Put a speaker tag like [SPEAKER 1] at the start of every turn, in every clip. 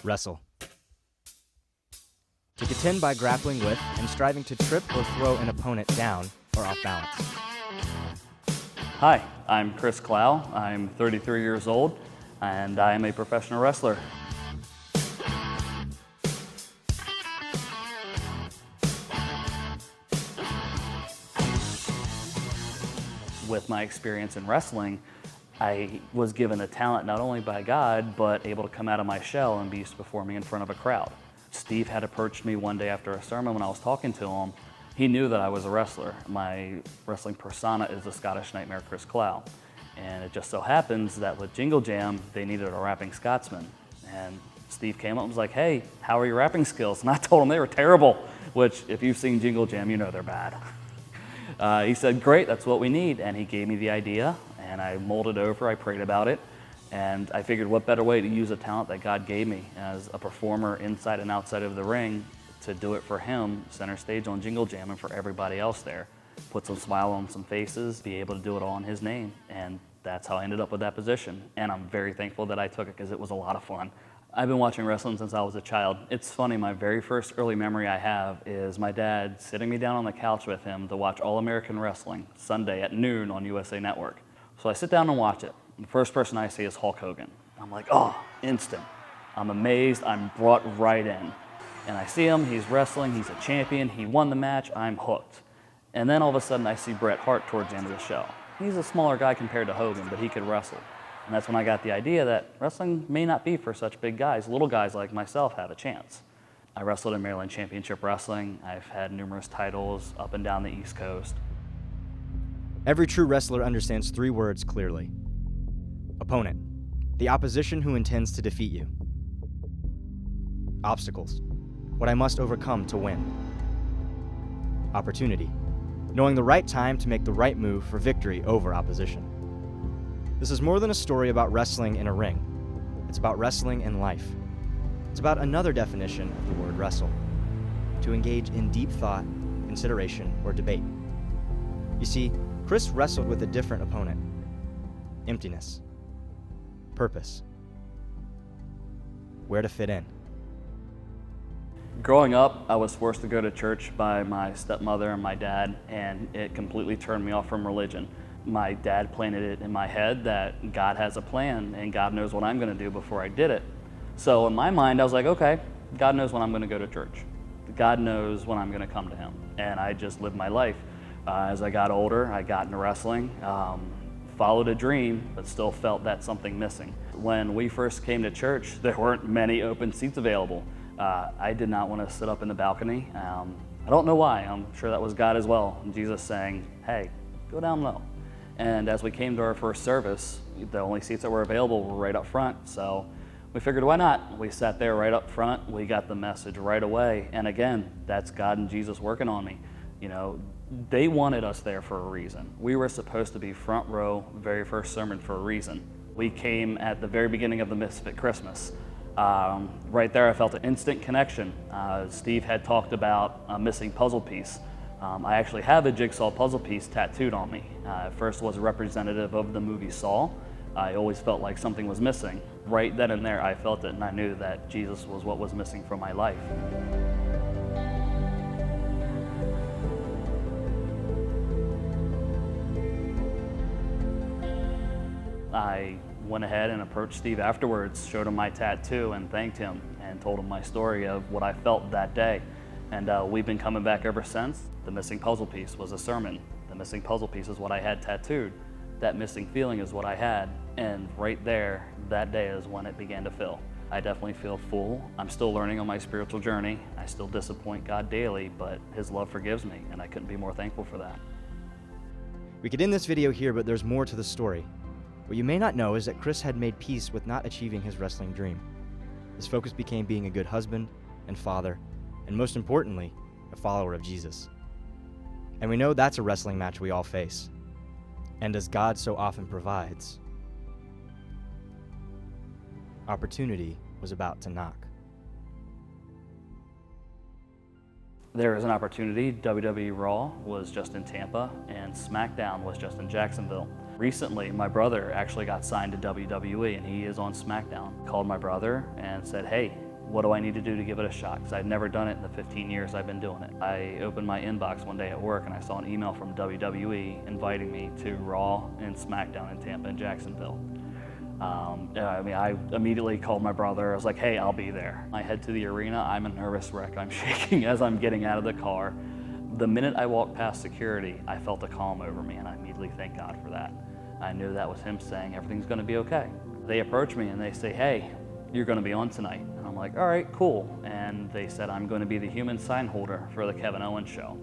[SPEAKER 1] Wrestle. To contend by grappling with and striving to trip or throw an opponent down or off balance.
[SPEAKER 2] Hi, I'm Chris Clow. I'm 33 years old, and I am a professional wrestler. With my experience in wrestling, I was given a talent not only by God, but able to come out of my shell and be used to performing in front of a crowd. Steve had approached me one day after a sermon when I was talking to him. He knew that I was a wrestler. My wrestling persona is the Scottish Nightmare Chris Clow. And it just so happens that with Jingle Jam, they needed a rapping Scotsman. And Steve came up and was like, hey, how are your rapping skills? And I told him they were terrible, which if you've seen Jingle Jam, you know they're bad. He said, great, that's what we need. And he gave me the idea, and I molded over, I prayed about it, and I figured what better way to use a talent that God gave me as a performer inside and outside of the ring to do it for him, center stage on Jingle Jam, and for everybody else there. Put some smile on some faces, be able to do it all in his name, and that's how I ended up with that position. And I'm very thankful that I took it because it was a lot of fun. I've been watching wrestling since I was a child. It's funny, my very first early memory I have is my dad sitting me down on the couch with him to watch All-American Wrestling Sunday at noon on USA Network. So I sit down and watch it. The first person I see is Hulk Hogan. I'm like, oh, instant. I'm amazed, I'm brought right in. And I see him, he's wrestling, he's a champion, he won the match, I'm hooked. And then all of a sudden I see Bret Hart towards the end of the show. He's a smaller guy compared to Hogan, but he could wrestle. And that's when I got the idea that wrestling may not be for such big guys. Little guys like myself have a chance. I wrestled in Maryland Championship Wrestling. I've had numerous titles up and down the East Coast.
[SPEAKER 1] Every true wrestler understands three words clearly. Opponent, the opposition who intends to defeat you. Obstacles, what I must overcome to win. Opportunity, knowing the right time to make the right move for victory over opposition. This is more than a story about wrestling in a ring. It's about wrestling in life. It's about another definition of the word wrestle, to engage in deep thought, consideration, or debate. You see, Chris wrestled with a different opponent. Emptiness. Purpose. Where to fit in.
[SPEAKER 2] Growing up, I was forced to go to church by my stepmother and my dad, and it completely turned me off from religion. My dad planted it in my head that God has a plan and God knows what I'm going to do before I did it. So in my mind, I was like, okay, God knows when I'm going to go to church. God knows when I'm going to come to him. And I just lived my life. As I got older, I got into wrestling, followed a dream, but still felt that something missing. When we first came to church, there weren't many open seats available. I did not want to sit up in the balcony. I don't know why. I'm sure that was God as well. And Jesus saying, hey, go down low. And as we came to our first service, the only seats that were available were right up front. So we figured, why not? We sat there right up front. We got the message right away. And again, that's God and Jesus working on me. You know, they wanted us there for a reason. We were supposed to be front row, very first sermon for a reason. We came at the very beginning of the Misfit Christmas. Right there, I felt an instant connection. Steve had talked about a missing puzzle piece. I actually have a jigsaw puzzle piece tattooed on me. First was a representative of the movie Saw. I always felt like something was missing. Right then and there, I felt it, and I knew that Jesus was what was missing from my life. I went ahead and approached Steve afterwards, showed him my tattoo, and thanked him, and told him my story of what I felt that day. And we've been coming back ever since. The missing puzzle piece was a sermon. The missing puzzle piece is what I had tattooed. That missing feeling is what I had. And right there, that day is when it began to fill. I definitely feel full. I'm still learning on my spiritual journey. I still disappoint God daily, but his love forgives me, and I couldn't be more thankful for that.
[SPEAKER 1] We could end this video here, but there's more to the story. What you may not know is that Chris had made peace with not achieving his wrestling dream. His focus became being a good husband and father, and most importantly, a follower of Jesus. And we know that's a wrestling match we all face. And as God so often provides, opportunity was about to knock.
[SPEAKER 2] There is an opportunity. WWE Raw was just in Tampa, and SmackDown was just in Jacksonville. Recently, my brother actually got signed to WWE, and he is on SmackDown. Called my brother and said, hey, What do I need to do to give it a shot? Because I'd never done it in the 15 years I've been doing it. I opened my inbox one day at work and I saw an email from WWE inviting me to Raw and SmackDown in Tampa and Jacksonville. I immediately called my brother. I was like, hey, I'll be there. I head to the arena. I'm a nervous wreck. I'm shaking as I'm getting out of the car. The minute I walked past security, I felt a calm over me, and I immediately thank God for that. I knew that was him saying everything's going to be okay. They approach me and they say, hey, you're going to be on tonight. And I'm like, all right, cool. And they said I'm going to be the human sign holder for the Kevin Owens show.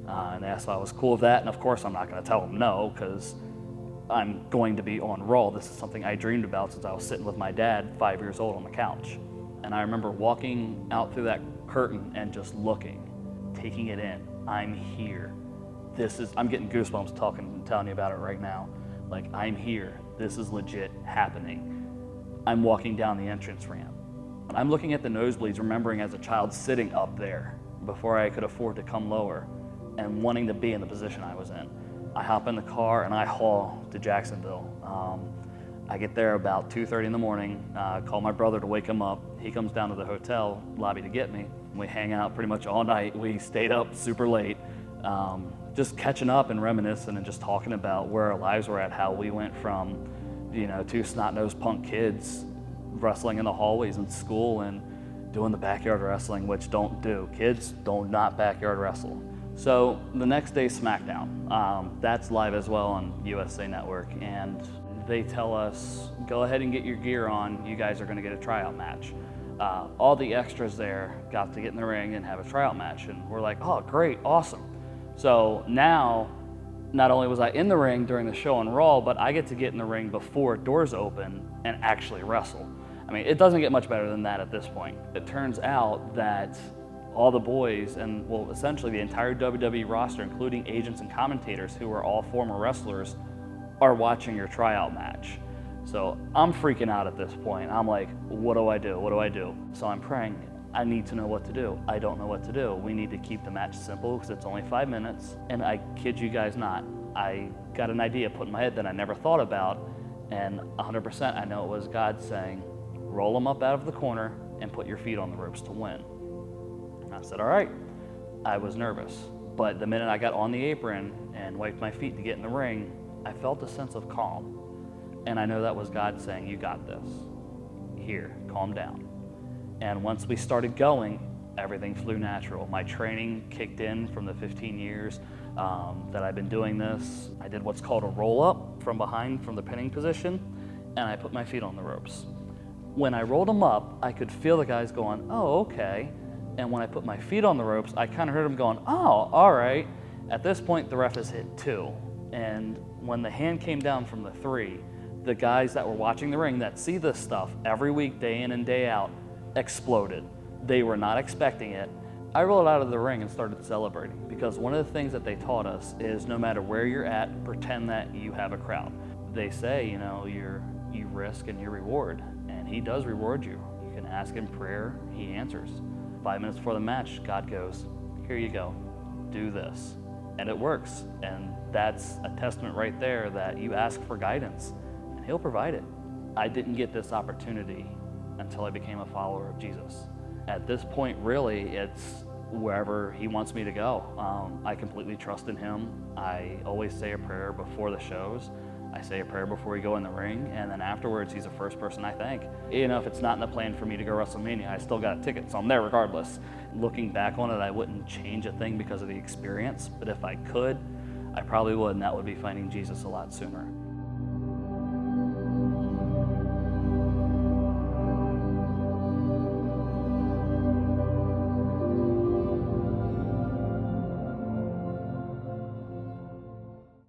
[SPEAKER 2] And they asked if I was cool with that, and of course I'm not going to tell them no, because I'm going to be on Raw. This is something I dreamed about since I was sitting with my dad, 5 years old, on the couch. And I remember walking out through that curtain and just looking, taking it in. I'm here. I'm getting goosebumps telling you about it right now. Like, I'm here. This is legit happening. I'm walking down the entrance ramp. I'm looking at the nosebleeds, remembering as a child sitting up there before I could afford to come lower and wanting to be in the position I was in. I hop in the car and I haul to Jacksonville. I get there about 2:30 in the morning, call my brother to wake him up. He comes down to the hotel lobby to get me. We hang out pretty much all night. We stayed up super late, just catching up and reminiscing and just talking about where our lives were at, how we went from, two snot-nosed punk kids wrestling in the hallways in school and doing the backyard wrestling, which don't do. Kids do not backyard wrestle. So the next day, SmackDown. That's live as well on USA Network, and they tell us, go ahead and get your gear on. You guys are going to get a tryout match. All the extras there got to get in the ring and have a tryout match, and we're like, oh, great, awesome. So now, not only was I in the ring during the show on Raw, but I get to get in the ring before doors open and actually wrestle. I mean, it doesn't get much better than that at this point. It turns out that all the boys and, well, essentially the entire WWE roster, including agents and commentators who are all former wrestlers, are watching your tryout match. So I'm freaking out at this point. I'm like, what do I do? What do I do? So I'm praying, I need to know what to do. I don't know what to do. We need to keep the match simple because it's only 5 minutes. And I kid you guys not, I got an idea put in my head that I never thought about. And 100% I know it was God saying, roll them up out of the corner and put your feet on the ropes to win. I said, all right. I was nervous, but the minute I got on the apron and wiped my feet to get in the ring, I felt a sense of calm. And I know that was God saying, you got this. Here, calm down. And once we started going, everything flew natural. My training kicked in from the 15 years that I've been doing this. I did what's called a roll-up from behind from the pinning position, and I put my feet on the ropes. When I rolled them up, I could feel the guys going, oh, okay. And when I put my feet on the ropes, I kind of heard them going, oh, all right. At this point, the ref has hit 2. And when the hand came down from the 3, the guys that were watching the ring that see this stuff every week, day in and day out, exploded. They were not expecting it. I rolled out of the ring and started celebrating because one of the things that they taught us is no matter where you're at, pretend that you have a crowd. They say, you risk and you reward, and he does reward you. You can ask in prayer, he answers. 5 minutes before the match, God goes, here you go, do this. And it works. And that's a testament right there that you ask for guidance and he'll provide it. I didn't get this opportunity until I became a follower of Jesus. At this point, really, it's wherever he wants me to go. I completely trust in him. I always say a prayer before the shows. I say a prayer before we go in the ring, and then afterwards, he's the first person I thank. If it's not in the plan for me to go WrestleMania, I still got a ticket, so I'm there regardless. Looking back on it, I wouldn't change a thing because of the experience, but if I could, I probably would, and that would be finding Jesus a lot sooner.